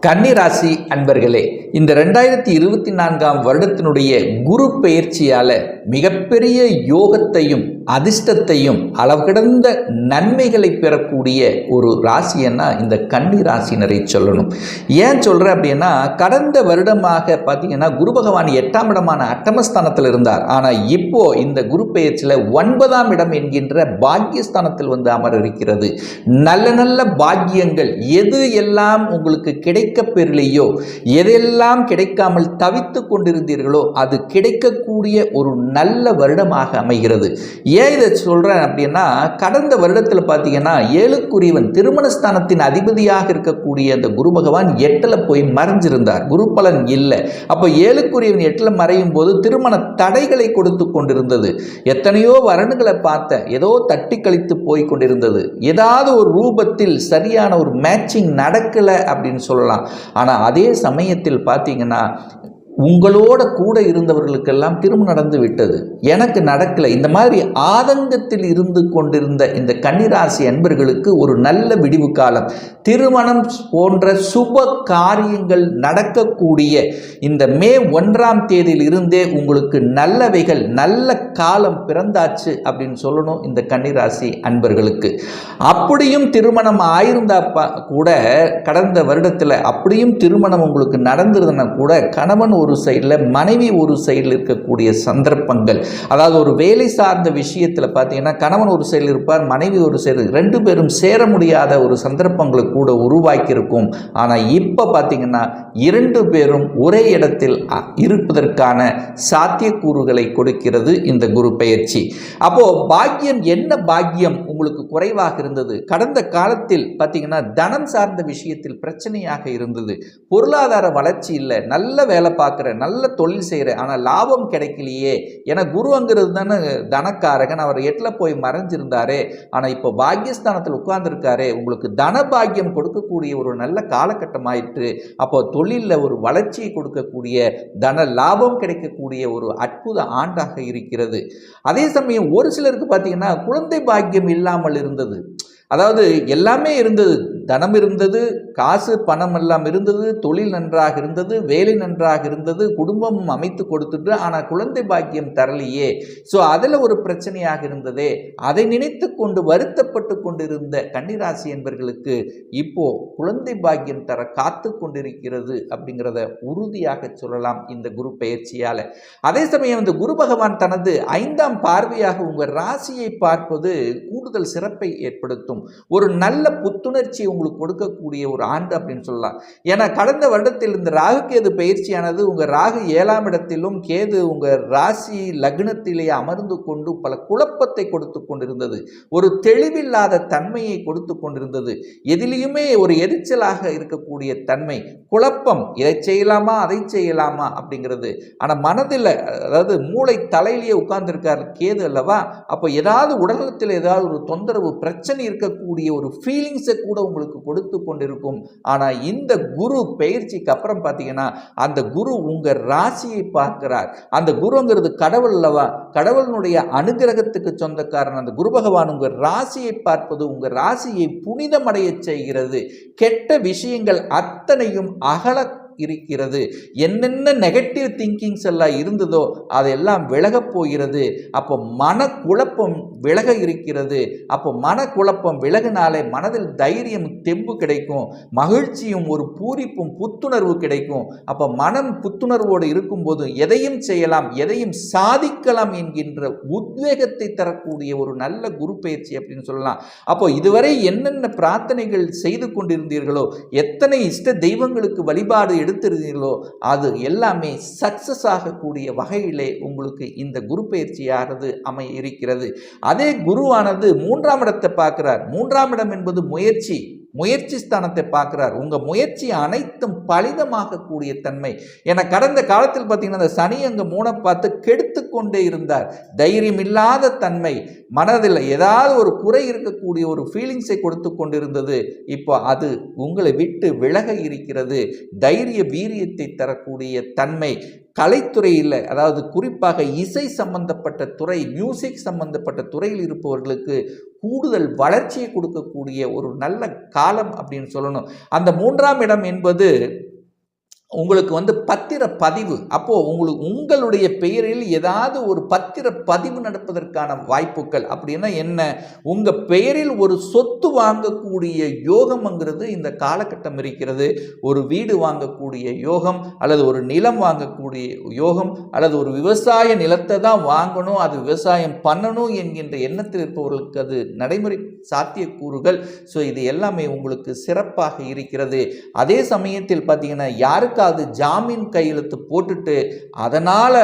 கன்னிராசி அன்பர்களே, இந்த 2024ஆம் வருடத்தினுடைய குரு பெயர்ச்சியால மிகப்பெரிய யோகத்தையும் அதிர்ஷ்டத்தையும் அளவு கடந்த நன்மைகளை பெறக்கூடிய ஒரு ராசின்னா இந்த கன்னி ராசினரை சொல்லணும். ஏன் சொல்கிறேன் அப்படின்னா, கடந்த வருடமாக பார்த்தீங்கன்னா குரு பகவான் 8ஆம் இடமான அட்டமஸ்தானத்தில் இருந்தார். ஆனால் இப்போ இந்த குரு பெயர்ச்சியில் 9ஆம் இடம் என்கின்ற பாக்கியஸ்தானத்தில் வந்து அமர இருக்கிறது. நல்ல நல்ல பாக்கியங்கள் எது எல்லாம் உங்களுக்கு கிடைக்க பெறலையோ, எதெல்லாம் கிடைக்காமல் தவித்து கொண்டிருந்தீர்களோ அது கிடைக்கக்கூடிய ஒரு நல்ல வருடமாக அமைகிறது. ஏன் இதை சொல்றேன் அப்படின்னா, கடந்த வருடத்தில் பார்த்தீங்கன்னா ஏழுக்குரியவன் திருமணஸ்தானத்தின் அதிபதியாக இருக்கக்கூடிய அந்த குரு பகவான் 8ல் போய் மறைஞ்சிருந்தார். குரு பலன் இல்லை. அப்போ ஏழுக்குரியவன் 8ல் மறையும் போது திருமண தடைகளை கொடுத்து கொண்டிருந்தது. எத்தனையோ வரன்களை பார்த்தேன், ஏதோ தட்டி கழித்து போய் கொண்டிருந்தது. ஏதாவது ஒரு ரூபத்தில் சரியான ஒரு மேட்சிங் நடக்கலை அப்படின்னு சொல்லலாம். ஆனால் அதே சமயத்தில் பார்த்தீங்கன்னா உங்களோட கூட இருந்தவர்களுக்கெல்லாம் திருமணம் நடந்து விட்டது, எனக்கு நடக்கலை. இந்த மாதிரி ஆதங்கத்தில் இருந்து கொண்டிருந்த இந்த கன்னிராசி அன்பர்களுக்கு ஒரு நல்ல விடிவு காலம், திருமணம் போன்ற சுப காரியங்கள் நடக்கக்கூடிய இந்த மே 1ஆம் தேதியில் இருந்தே உங்களுக்கு நல்லவைகள் நல்ல காலம் பிறந்தாச்சு அப்படின்னு சொல்லணும் இந்த கன்னிராசி அன்பர்களுக்கு. அப்படியும் திருமணம் ஆயிருந்தா கூட கடந்த வருடத்தில் அப்படியும் திருமணம் உங்களுக்கு நடந்திருந்தனா கூட கணவன் ஒரு சைடில் மனைவி ஒரு சைடில் இருக்கக்கூடிய சந்தர்ப்பங்கள், அதாவது ஒரு வேலை சார்ந்த விஷயத்தில் பார்த்தீங்கன்னா கணவன் ஒரு சைடில் இருப்பார், மனைவி ஒரு சைடு, 2 பேரும் சேர முடியாத ஒரு சந்தர்ப்பங்களை கூட உருவாக்கி இருக்கும். ஆனால் இப்போ பார்த்தீங்கன்னா 2 பேரும் ஒரே இடத்தில் இருப்பதற்கான சாத்தியக்கூறுகளை கொடுக்கிறது இந்த குரு பெயர்ச்சி. அப்போ பாக்கியம் என்ன பாக்கியம் உங்களுக்கு குறைவாக இருந்தது? கடந்த காலத்தில் பார்த்தீங்கன்னா தனம் சார்ந்த விஷயத்தில் பிரச்சனையாக இருந்தது, பொருளாதார வளர்ச்சி இல்லை, நல்ல வேலை பார்க்குற நல்ல தொழில் செய்கிற ஆனால் லாபம் கிடைக்கலையே. ஏன்னா குருங்கிறது தானே தனக்காரகன், அவர் 8ல் போய் மறைஞ்சிருந்தாரே. ஆனால் இப்போ பாக்கியஸ்தானத்தில் உட்கார்ந்துருக்காரே, உங்களுக்கு தன பாக்கியம் கொடுக்கக்கூடிய ஒரு நல்ல காலகட்டம் ஆயிற்று. அப்போ தொழிலில் ஒரு வளர்ச்சியை கொடுக்கக்கூடிய தன லாபம் கிடைக்கக்கூடிய ஒரு அற்புத ஆண்டாக இருக்கிறது. அதே சமயம் ஒரு சிலருக்கு பார்த்தீங்கன்னா குழந்தை பாக்கியம் இல்லாமல் இருந்தது. அதாவது எல்லாமே இருந்தது, தனம் இருந்தது, காசு பணம் எல்லாம் இருந்தது, தொழில் நன்றாக இருந்தது, வேலை நன்றாக இருந்தது, குடும்பம் அமைத்து கொடுத்துட்டு, ஆனால் குழந்தை பாக்கியம் தரலையே. ஸோ அதில் ஒரு பிரச்சனையாக இருந்ததே, அதை நினைத்து கொண்டு வருத்தப்பட்டு கொண்டிருந்த கன்னிராசி என்பவர்களுக்கு இப்போ குழந்தை பாக்கியம் தர காத்து கொண்டிருக்கிறது அப்படிங்கிறத உறுதியாக சொல்லலாம் இந்த குரு பெயர்ச்சியால். அதே சமயம் இந்த குரு பகவான் தனது 5ஆம் பார்வையாக உங்கள் ராசியை பார்ப்பது கூடுதல் சிறப்பை ஏற்படுத்தும். ஒரு நல்ல புத்துணர்ச்சி உங்களுக்கு கொடுக்கக்கூடிய ஒரு ஆண்டு அப்படின்னு சொல்லலாம். ஏன்னா கடந்த வருடத்தில் இந்த ராகு கேது பயிற்சியானது உங்க ராகு 7ஆம் இடத்திலும் கேது உங்க ராசி லக்னத்திலேயே அமர்ந்து கொண்டு பல குழப்பத்தை கொடுத்து கொண்டிருந்தது, ஒரு தெளிவில்லாத தன்மையை கொடுத்து கொண்டிருந்தது, எதிலையுமே ஒரு எரிச்சலாக இருக்கக்கூடிய தன்மை, குழப்பம், இதை செய்யலாமா அதை செய்யலாமா அப்படிங்கிறது. ஆனால் மனதில், அதாவது மூளை தலையிலேயே உட்கார்ந்துருக்கார் கேது அல்லவா. அப்போ ஏதாவது உடல்நலத்தில் ஏதாவது ஒரு தொந்தரவு பிரச்சனை இருக்கக்கூடிய ஒரு ஃபீலிங்ஸை கூட உங்களுக்கு கொடுத்து கொண்டிருக்கும். ஆனால் இந்த குரு பெயர்ச்சிக்கு அப்புறம் பார்த்தீங்கன்னா அந்த குரு உங்க ராசியை பார்க்கிறார். அந்த குருங்கிறது கடவுள் அல்லவா, கடவுளுடைய அனுகிரகத்துக்கு சொந்தக்காரன் அந்த குரு பகவான் உங்க ராசியை பார்ப்பது உங்க ராசியை புனிதமடைய செய்கிறது. கெட்ட விஷயங்கள் அத்தனையும் அகல இருக்கிறது. என்னென்ன நெகட்டிவ் திங்கிங்ஸ் எல்லாம் இருந்ததோ அதெல்லாம் விலகப் போகிறது. அப்போ மனக்குழப்பம் விலக இருக்கிறது. அப்போ மனக்குழப்பம் விலகினாலே மனதில் தைரியம் தெம்பு கிடைக்கும், மகிழ்ச்சியும் ஒரு பூரிப்பும் புத்துணர்வு கிடைக்கும். அப்போ மனம் புத்துணர்வோடு இருக்கும்போது எதையும் செய்யலாம், எதையும் சாதிக்கலாம் என்கின்ற உத்வேகத்தை தரக்கூடிய ஒரு நல்ல குரு பயிற்சி அப்படின்னு சொல்லலாம். அப்போ இதுவரை என்னென்ன பிரார்த்தனைகள் செய்து கொண்டிருந்தீர்களோ, எத்தனை இஷ்ட தெய்வங்களுக்கு வழிபாடு எடுத்திருந்தீர்களோ அது எல்லாமே சக்சஸ் ஆகக்கூடிய வகையிலே உங்களுக்கு இந்த குரு பயிற்சியானது அமைய இருக்கிறது. அதே குருவானது 3ஆம் இடத்தை பார்க்கிறார். 3ஆம் இடம் என்பது முயற்சி ஸ்தானத்தை பார்க்கிறார். உங்க முயற்சி அனைத்தும் பலிதமாகக்கூடிய தன்மை. என கடந்த காலத்தில் பார்த்தீங்கன்னா அந்த சனி அங்க 3 பார்த்து கெடுத்து கொண்டே இருந்தார். தைரியம் இல்லாத தன்மை, மனதில் ஏதாவது ஒரு குறை இருக்கக்கூடிய ஒரு ஃபீலிங்ஸை கொடுத்து கொண்டிருந்தது. இப்போ அது உங்களை விட்டு விலக இருக்கிறது. தைரிய வீரியத்தை தரக்கூடிய தன்மை, கலைத்துறையில், அதாவது குறிப்பாக இசை சம்பந்தப்பட்ட துறை, மியூசிக் சம்பந்தப்பட்ட துறையில் இருப்பவர்களுக்கு கூடுதல் வளர்ச்சியை கொடுக்கக்கூடிய ஒரு நல்ல காலம் அப்படின்னு சொல்லணும். அந்த 3ஆம் இடம் என்பது உங்களுக்கு பத்திர பதிவு. அப்போ உங்களுடைய பெயரில் ஏதாவது ஒரு பத்திர பதிவு நடப்பதற்கான வாய்ப்புகள். அப்படின்னா என்ன? உங்க பெயரில் ஒரு சொத்து வாங்கக்கூடிய யோகம்ங்கிறது இந்த காலகட்டம் இருக்கிறது. ஒரு வீடு வாங்கக்கூடிய யோகம், அல்லது ஒரு நிலம் வாங்கக்கூடிய யோகம், அல்லது ஒரு விவசாய நிலத்தை தான் வாங்கணும், அது விவசாயம் பண்ணணும் என்கின்ற எண்ணத்தில் இருப்பவர்களுக்கு அது நடைமுறை சாத்தியக்கூறுகள். ஸோ இது எல்லாமே உங்களுக்கு சிறப்பாக இருக்கிறது. அதே சமயத்தில் பார்த்தீங்கன்னா, யாருக்காவது ஜாமீன் கையெழுத்து போட்டுட்டு அதனால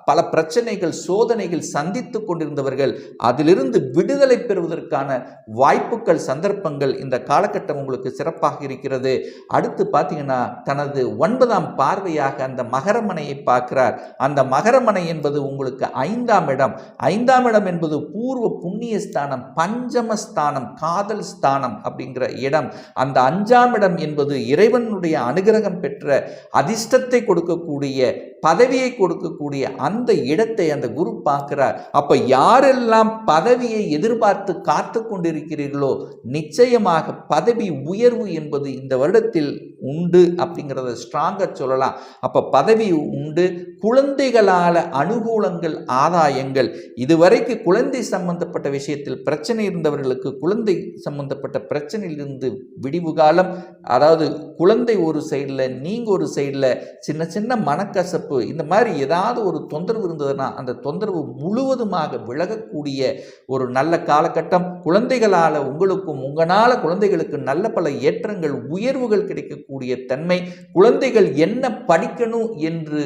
பல பிரச்சனைகள் சோதனைகள் சந்தித்து கொண்டிருந்தவர்கள் அதிலிருந்து விடுதலை பெறுவதற்கான வாய்ப்புகள் சந்தர்ப்பங்கள் இந்த காலகட்டம் உங்களுக்கு சிறப்பாக இருக்கிறது. அடுத்து பார்த்தீங்கன்னா, தனது 9ஆம் பார்வையாக அந்த மகரமனையை பார்க்கிறார். அந்த மகரமனை என்பது உங்களுக்கு 5ஆம் இடம். 5ஆம் இடம் என்பது பூர்வ புண்ணிய ஸ்தானம், பஞ்சமஸ்தானம், காதல் ஸ்தானம் அப்படிங்கிற இடம். அந்த 5ஆம் இடம் என்பது இறைவனுடைய அனுகிரகம் பெற்ற அதிர்ஷ்டத்தை கொடுக்கக்கூடிய, பதவியை கொடுக்கக்கூடிய அந்த இடத்தை அந்த குரு பார்க்கிறார். அப்ப யாரெல்லாம் பதவியை எதிர்பார்த்து காத்து கொண்டிருக்கிறீர்களோ நிச்சயமாக பதவி உயர்வு என்பது இந்த வருடத்தில் உண்டு அப்படிங்கிறத ஸ்ட்ராங்கா சொல்லலாம். அப்ப பதவி உண்டு. குழந்தைகளால அனுகூலங்கள், ஆதாயங்கள். இதுவரைக்கு குழந்தை சம்பந்தப்பட்ட விஷயத்தில் பிரச்சனை இருந்தவர்களுக்கு குழந்தை சம்பந்தப்பட்ட பிரச்சனையிலிருந்து விடிவு காலம். அதாவது குழந்தை ஒரு சைடில், நீங்க ஒரு சைடில் சின்ன சின்ன மனக்கசப்பு, இந்த மாதிரி ஏதாவது ஒரு தொந்தரவு இருந்ததுன்னா அந்த தொந்தரவு முழுவதுமாக விலகக்கூடிய ஒரு நல்ல காலகட்டம். குழந்தைகளால் உங்களுக்கும் உங்களால குழந்தைகளுக்கு நல்ல பல ஏற்றங்கள், உயர்வுகள் கிடைக்கக்கூடிய தன்மை. குழந்தைகள் என்ன படிக்கணும் என்று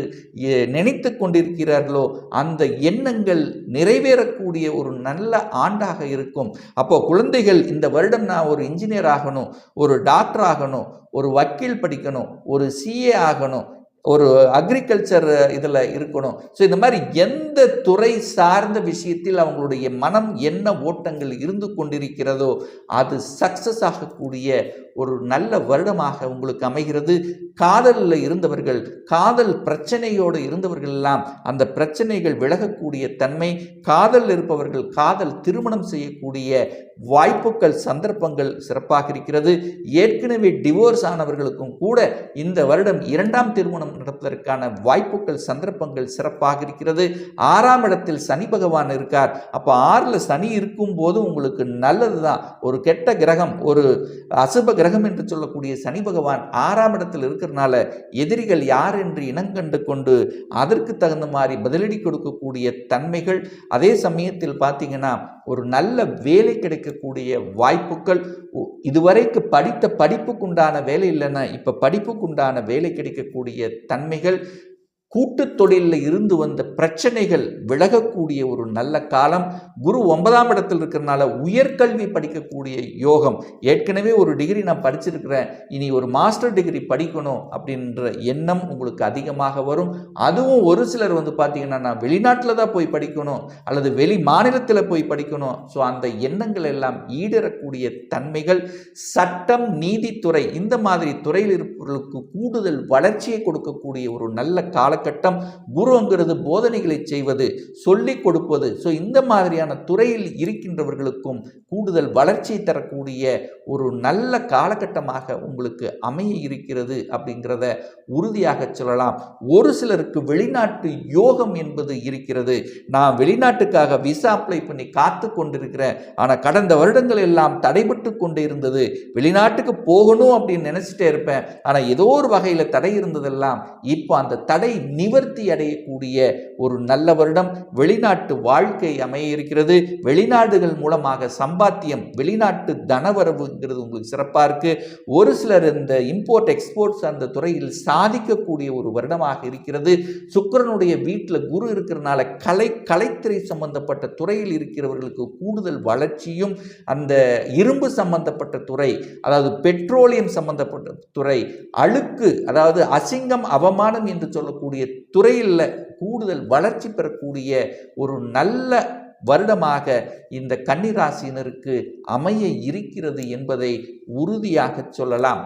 நினைத்து கொண்டிருக்கிறார்களோ அந்த எண்ணங்கள் நிறைவேறக்கூடிய ஒரு நல்ல ஆண்டாக இருக்கும். அப்போ குழந்தைகள் இந்த வருடம் நான் ஒரு இன்ஜினியர் ஆகணும், ஒரு டாக்டர் ஆகணும், ஒரு வக்கீல் படிக்கணும், ஒரு சிஏ ஆகணும், ஒரு அக்ரிகல்ச்சர் இதில் இருக்கணும். ஸோ இந்த மாதிரி எந்த துறை சார்ந்த விஷயத்தில் அவங்களுடைய மனம் என்ன ஓட்டங்கள் இருந்து கொண்டிருக்கிறதோ அது சக்சஸ் ஆகக்கூடிய ஒரு நல்ல வருடமாக உங்களுக்கு அமைகிறது. காதலில் இருந்தவர்கள், காதல் பிரச்சனையோடு இருந்தவர்கள் எல்லாம் அந்த பிரச்சனைகள் விலகக்கூடிய தன்மை. காதலில் இருப்பவர்கள் காதல் திருமணம் செய்யக்கூடிய வாய்ப்புகள், சந்தர்ப்பங்கள் சிறப்பாக இருக்கிறது. ஏற்கனவே டிவோர்ஸ் ஆனவர்களுக்கும் கூட இந்த வருடம் 2ஆம் திருமணம் நடப்பதற்கான வாய்ப்புகள், சந்தர்ப்பங்கள் சிறப்பாக இருக்கிறது. 6ஆம் இடத்தில் சனி பகவான் இருக்கார். அப்போ 6ல் சனி இருக்கும் போது உங்களுக்கு நல்லது தான். ஒரு கெட்ட கிரகம், ஒரு அசுப கிரகம் என்று சொல்லக்கூடிய சனி பகவான் 6ஆம் இடத்தில் இருக்கிறதுனால எதிரிகள் யார் என்று இனங்கண்டு கொண்டு அதற்கு தகுந்த மாதிரி பதிலடி கொடுக்கக்கூடிய தன்மைகள். அதே சமயத்தில் பார்த்தீங்கன்னா, ஒரு நல்ல வேலை கிடைக்கக்கூடிய வாய்ப்புகள். இதுவரைக்கு படித்த படிப்புக்குண்டான வேலை இல்லைன்னா இப்போ படிப்புக்குண்டான வேலை கிடைக்கக்கூடிய தன்மைகள். கூட்டு தொழிலில் இருந்து வந்த பிரச்சனைகள் விலகக்கூடிய ஒரு நல்ல காலம். குரு 9ஆம் இடத்தில் இருக்கிறதுனால உயர்கல்வி படிக்கக்கூடிய யோகம். ஏற்கனவே ஒரு டிகிரி நான் படிச்சிருக்கிறேன், இனி ஒரு மாஸ்டர் டிகிரி படிக்கணும் அப்படின்ற எண்ணம் உங்களுக்கு அதிகமாக வரும். அதுவும் ஒரு சிலர் பார்த்தீங்கன்னா, நான் வெளிநாட்டில் தான் போய் படிக்கணும் அல்லது வெளி மாநிலத்தில் போய் படிக்கணும். ஸோ அந்த எண்ணங்கள் எல்லாம் ஈடேறக்கூடிய தன்மைகள். சட்டம், நீதித்துறை, இந்த மாதிரி துறையில் இருப்பவர்களுக்கு கூடுதல் வளர்ச்சியை கொடுக்கக்கூடிய ஒரு நல்ல கால கட்டம். குருங்கிறது போதனைகளை செய்வது, சொல்லிக் கொடுப்பது. ஸோ இந்த மாதிரியான துறையில் இருக்கின்றவர்களுக்கும் கூடுதல் வளர்ச்சியை தரக்கூடிய ஒரு நல்ல காலகட்டமாக உங்களுக்கு அமைய இருக்கிறது அப்படிங்கிறத உறுதியாக சொல்லலாம். ஒரு சிலருக்கு வெளிநாட்டு யோகம் என்பது இருக்கிறது. நான் வெளிநாட்டுக்காக விசா அப்ளை பண்ணி காத்து கொண்டிருக்கிறேன், ஆனால் கடந்த வருடங்கள் எல்லாம் தடைபட்டு கொண்டே இருந்தது. வெளிநாட்டுக்கு போகணும் அப்படின்னு நினைச்சிட்டே இருப்பேன், ஆனால் ஏதோ ஒரு வகையில் தடை இருந்ததெல்லாம் இப்போ அந்த தடை நிவர்த்தி அடையக்கூடிய ஒரு நல்ல வருடம். வெளிநாட்டு வாழ்க்கை அமைய இருக்கிறது. வெளிநாடுகள் மூலமாக சம்பாத்தியம், வெளிநாட்டு தனவரவுங்கிறது உங்களுக்கு சிறப்பாக இருக்கு. ஒரு சிலர் இந்த இம்போர்ட் எக்ஸ்போர்ட்ஸ் அந்த துறையில் சாதிக்கக்கூடிய ஒரு வருடமாக இருக்கிறது. சுக்கிரனுடைய வீட்டில் குரு இருக்கிறதுனால கலைத்துறை சம்பந்தப்பட்ட துறையில் இருக்கிறவர்களுக்கு கூடுதல் வளர்ச்சியும், அந்த இரும்பு சம்பந்தப்பட்ட துறை, அதாவது பெட்ரோலியம் சம்பந்தப்பட்ட துறை, அழுக்கு, அதாவது அசிங்கம், அவமானம் என்று சொல்லக்கூடிய துறையில் கூடுதல் வளர்ச்சி பெறக்கூடிய ஒரு நல்ல வருடமாக இந்த கன்னி ராசியினருக்கு அமைய இருக்கிறது என்பதை உறுதியாக சொல்லலாம்.